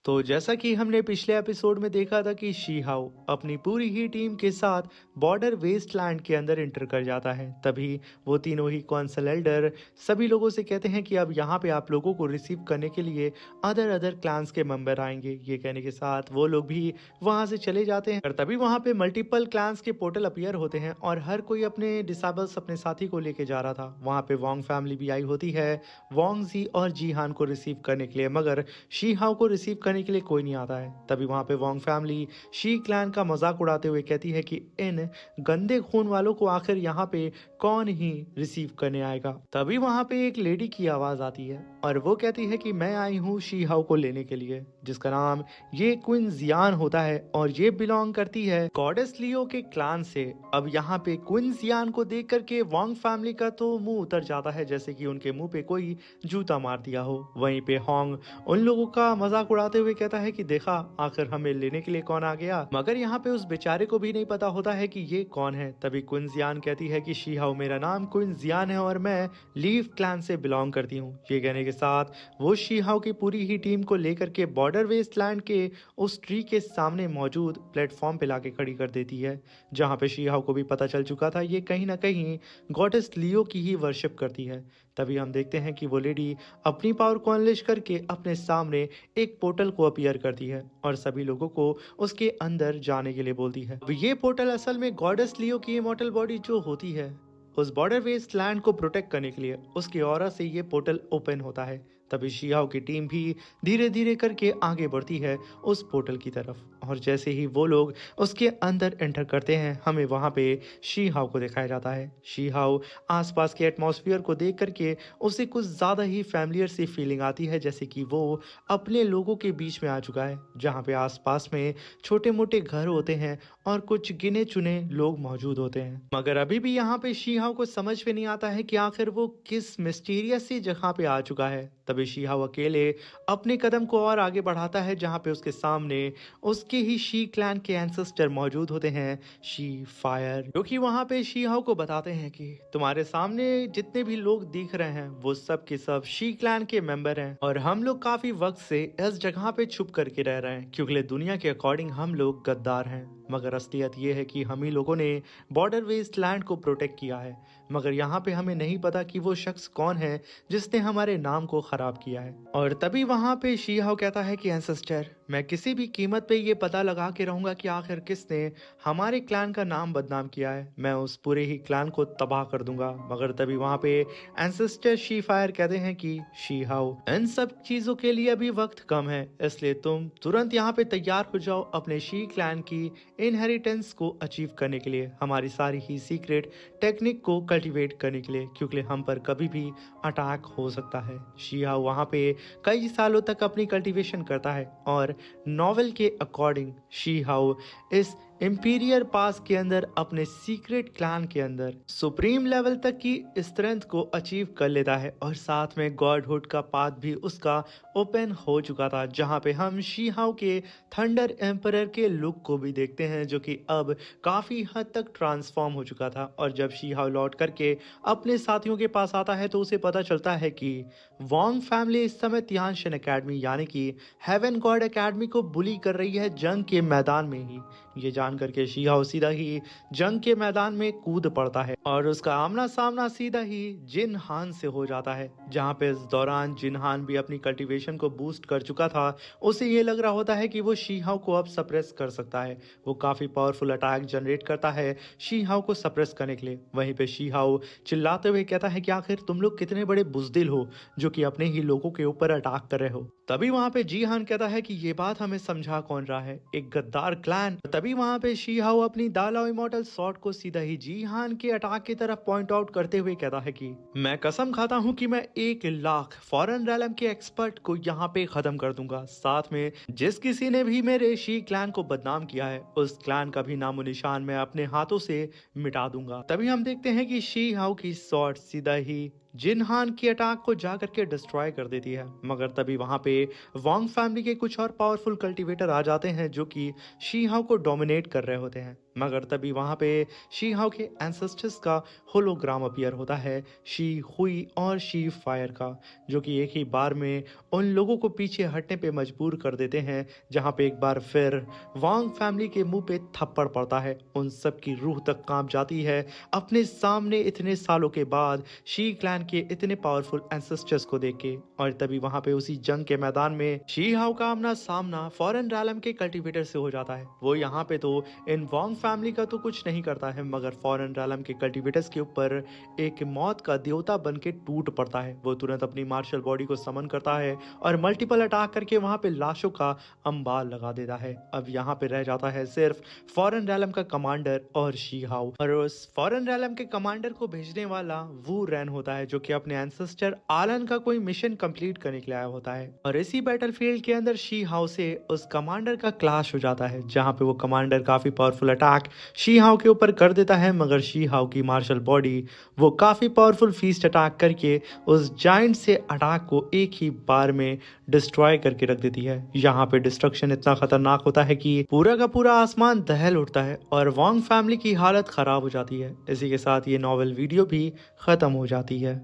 तो जैसा कि हमने पिछले एपिसोड में देखा था कि शी हाउ अपनी पूरी ही टीम के साथ बॉर्डर वेस्टलैंड के अंदर इंटर कर जाता है। तभी वो तीनों ही कौंसल एल्डर सभी लोगों से कहते हैं कि अब यहाँ पे आप लोगों को रिसीव करने के लिए अदर अदर क्लान्स के मेंबर आएंगे। ये कहने के साथ वो लोग भी वहां से चले जाते हैं और तभी वहां पे मल्टीपल क्लान्स के पोर्टल अपीयर होते हैं और हर कोई अपने डिसेबल्स अपने साथी को लेके जा रहा था। वहां पे वोंग फैमिली भी आई होती है वोंग जी और जी हान को रिसीव करने के लिए, मगर शी हाउ को रिसीव करने के लिए कोई नहीं आता है। तभी वहां पे वोंग फैमिली शी क्लैन का मजाक उड़ाते हुए कहती है कि इन गंदे खून वालों को आखिर यहाँ पे कौन ही रिसीव करने आएगा। तभी वहां पे एक लेडी की आवाज आती है और वो कहती है कि मैं आई हूँ शी हाउ को लेने के लिए, जिसका नाम ये क्वीन जियान होता है और ये बिलोंग करती है गॉडेस लियो के क्लान से। अब यहाँ पे क्वीन जियान को देख करके वोंग फैमिली का तो मुंह उतर जाता है जैसे कि उनके मुंह पे कोई जूता मार दिया हो। वहीं पे होंग उन लोगों का मजाक उड़ाते हुए कहता है कि देखा आखिर हमें लेने के लिए कौन आ गया, मगर यहाँ पे उस बेचारे को भी नहीं पता होता है कि ये कौन है। तभी क्वीन जियान कहती है कि शी हाउ मेरा नाम क्वीन जियान है और मैं लीव क्लैन से बिलोंग करती हूँ। ये कहने के साथ वो शी हाउ की पूरी ही टीम को लेकर के बॉर्डर वेस्टलैंड के उस ट्री के सामने मौजूद प्लेटफॉर्म पे लाके खड़ी कर देती है, जहाँ पे शी हाउ को भी पता चल चुका था ये कहीं ना कहीं गॉडेस लियो की ही वर्शिप करती है। तभी हम देखते हैं कि वो लेडी अपनी पावर को अनलिश करके अपने सामने एक पोर्टल को अपीयर करती है और सभी लोगों को उसके अंदर जाने के लिए बोलती है। अब ये पोर्टल असल में गॉडेस लियो की इमॉर्टल बॉडी जो होती है उस बॉर्डर वेस्ट लैंड को प्रोटेक्ट करने के लिए उसकी ऑरा से ये पोर्टल ओपन होता है। तभी शियाओ की टीम भी धीरे धीरे करके आगे बढ़ती है उस पोर्टल की तरफ और जैसे ही वो लोग उसके अंदर एंटर करते हैं हमें वहां पे शी हाउ को दिखाया जाता है। शी हाउ आसपास के एटमॉस्फेयर को देख करके उसे कुछ ज़्यादा ही फैमिलियर सी फीलिंग आती है, जैसे कि वो अपने लोगों के बीच में आ चुका है जहाँ पे आसपास में छोटे मोटे घर होते हैं और कुछ गिने चुने लोग मौजूद होते हैं। मगर अभी भी यहाँ पे शी हाउ को समझ में नहीं आता है कि आखिर वो किस मिस्टीरियस सी जगह पे आ चुका है। तभी शी हाउ अकेले अपने कदम को और आगे बढ़ाता है जहाँ पे उसके सामने उसके ही शी क्लैन के एंसेस्टर मौजूद होते हैं, शी फायर, जो कि वहां पे शी हाउ को बताते हैं कि तुम्हारे सामने जितने भी लोग दिख रहे हैं वो सब के सब शी क्लैन के मेंबर हैं और हम लोग काफी वक्त से इस जगह पे छुप करके रह रहे हैं क्योंकि दुनिया के अकॉर्डिंग हम लोग गद्दार हैं, मगर असलियत ये है कि हम ही लोगों ने बॉर्डर वेस्ट लैंड को प्रोटेक्ट किया है। मगर यहाँ पे हमें नहीं पता कि वो शख्स कौन है जिसने हमारे नाम को खराब किया है। और तभी वहां पे शी हाउ कहता है कि एंसेस्टर मैं किसी भी कीमत पे ये पता लगा के रहूंगा कि आखिर किसने हमारे क्लैन का नाम बदनाम किया है, मैं उस पूरे ही क्लैन को तबाह कर दूंगा। मगर तभी वहां पे एंसेस्टर शी फायर कहते हैं कि शी हाउ इन सब चीजों के लिए अभी वक्त कम है, इसलिए तुम तुरंत यहाँ पे तैयार हो जाओ अपने शी क्लैन की इनहेरिटेंस को अचीव करने के लिए, हमारी सारी ही सीक्रेट टेक्निक को कल्टीवेट करने के लिए, क्योंकि हम पर कभी भी अटैक हो सकता है। शिया वहां पे कई सालों तक अपनी कल्टीवेशन करता है और नॉवेल के अकॉर्डिंग शी हाउ इस इंपीरियर पास के अंदर अपने सीक्रेट क्लैन के अंदर सुप्रीम लेवल तक की स्ट्रेंथ को अचीव कर लेता है और साथ में गॉडहुड का पाथ भी उसका ओपन हो चुका था, जहां पे हम शी हाउ के थंडर एम्परर के लुक को भी देखते हैं जो कि अब काफी हद तक ट्रांसफॉर्म हो चुका था। और जब शी हाउ लौट करके अपने साथियों के पास आता है तो उसे पता चलता है कि वोंग फैमिली इस समय तियानशन एकेडमी यानी कि हेवन गॉड एकेडमी को बुली कर रही है जंग के मैदान में ही। ये जान करके शी हाउ सीधा ही जंग के मैदान में कूद पड़ता है और उसका आमना सामना सीधा ही जिन हान से हो जाता है, जहाँ पे इस दौरान जिन हान भी अपनी कल्टीवेशन को बूस्ट कर चुका था। उसे ये लग रहा होता है कि वो शी हाउ को अब सप्रेस कर सकता है। वो काफी पावरफुल अटैक जनरेट करता है शी हाउ को सप्रेस करने के लिए। वहीं पे शी हाउ चिल्लाते हुए कहता है कि आखिर तुम लोग कितने बड़े बुजदिल हो जो कि अपने ही लोगों के ऊपर अटैक कर रहे हो। तभी वहां पे जी हान कहता है कि ये बात हमें समझा कौन रहा है, एक गद्दार क्लैन। तभी वहां पे शी हाउ अपनी दालाओ इमॉर्टल शॉट को सीधा ही जी हान के अटैक की तरफ पॉइंट आउट करते हुए कहता है कि मैं कसम खाता हूं कि मैं 1 लाख फॉरेन रैलम के एक्सपर्ट को यहाँ पे खत्म कर दूंगा, साथ में जिस किसी ने भी मेरे शी क्लैन को बदनाम किया है उस क्लैन का भी नामो निशान मैं अपने हाथों से मिटा दूंगा। तभी हम देखते हैं कि शी हाउ की शॉट सीधा ही जिनहान की अटैक को जा करके डिस्ट्रॉय कर देती है। मगर तभी वहां पे वोंग फैमिली के कुछ और पावरफुल कल्टीवेटर आ जाते हैं जो कि शी हाउ को डोमिनेट कर रहे होते हैं। मगर तभी वहां पे शी हाउ के एंसेस्टर्स का होलोग्राम अपीयर होता है, शी हुई और शी फायर का, जो कि एक ही बार में उन लोगों को पीछे हटने पे मजबूर कर देते हैं। जहां पे एक बार फिर वांग फैमिली के मुंह पे थप्पड़ पड़ता है, उन सब की रूह तक कांप जाती है अपने सामने इतने सालों के बाद शी क्लैन के इतने पावरफुल एंसेस्टर्स को देख के। और तभी वहां पे उसी जंग के मैदान में शी हाउ का आमना सामना फॉरेन रैलम के कल्टीवेटर से हो जाता है। वो यहाँ पे तो इन वॉन्ग फैमिली का तो कुछ नहीं करता है, मगर फॉरेन रैलम के कल्टीवेटर्स के ऊपर एक मौत का देवता बन के टूट पड़ता है। वो तुरंत अपनी मार्शल बॉडी को समन करता है और मल्टीपल अटैक करके वहां पे लाशों का अंबार लगा देता है। अब यहाँ पे रह जाता है सिर्फ फॉरेन रैलम का कमांडर और शी हाउ, और उस फॉरेन रैलम के कमांडर को भेजने वाला वू रैन होता है, जो कि अपने एंसेस्टर आलन का कोई मिशन कंप्लीट करने के लिए आया होता है। और इसी बैटलफील्ड के अंदर शी हाउ से उस कमांडर का क्लैश हो जाता है, जहां पे वो कमांडर काफी पावरफुल अटैक शी हाउ के ऊपर कर देता है, मगर शी हाउ की मार्शल बॉडी वो काफी पावरफुल फीस्ट अटैक करके उस जाइंट से अटैक को एक ही बार में डिस्ट्रॉय करके रख देती है। यहाँ पे डिस्ट्रक्शन इतना खतरनाक होता है कि पूरा का पूरा आसमान दहल उठता है और वांग फैमिली की हालत खराब हो जाती है। इसी के साथ ये नॉवेल वीडियो भी खत्म हो जाती है।